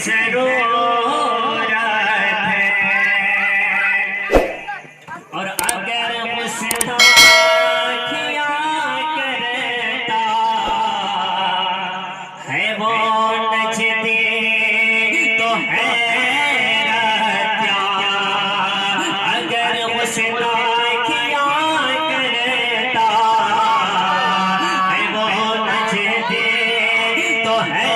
जरूरत है। और अगर मुझसे किया करता है वो नजदे तो है क्या। अगर मुझसे किया करता है वो नजदे तो है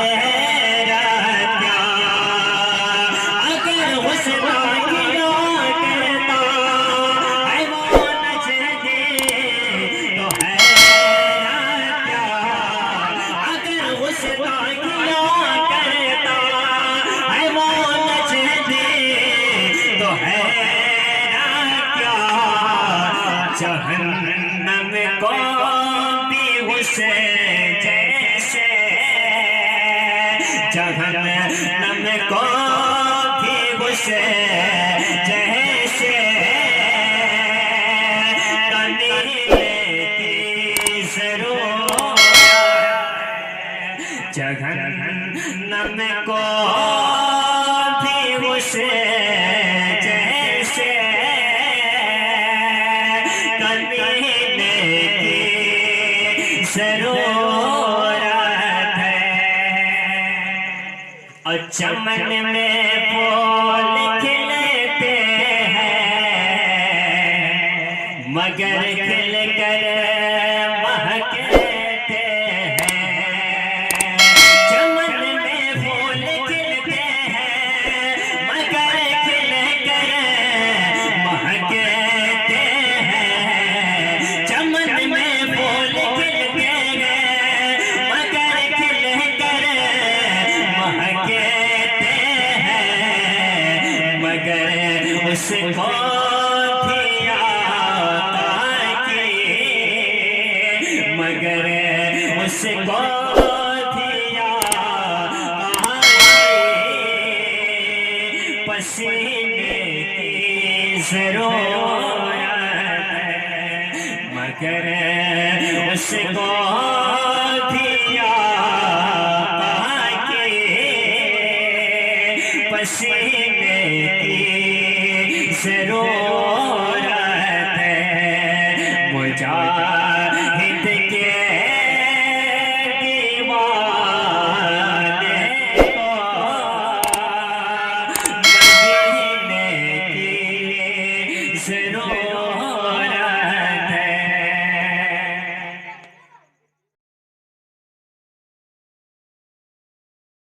जहन्नम को भी उसे जैसे, जहन्नम को भी उसे जैसे कमीने की जरूरत। जहन्नम को भी उसे जैसे जरूरत है। और चमन में फूल खिलते हैं मगर खिल कर महकते हैं। चमन में फूल खिलते हैं मगर खिल कर महकते हैं। चमन में फूल खिलते हैं मगर खिल कर महकते हैं। मगर उसको मगर उसको पसीने की जरूरत है। मगर उसको पसीने की जरूरत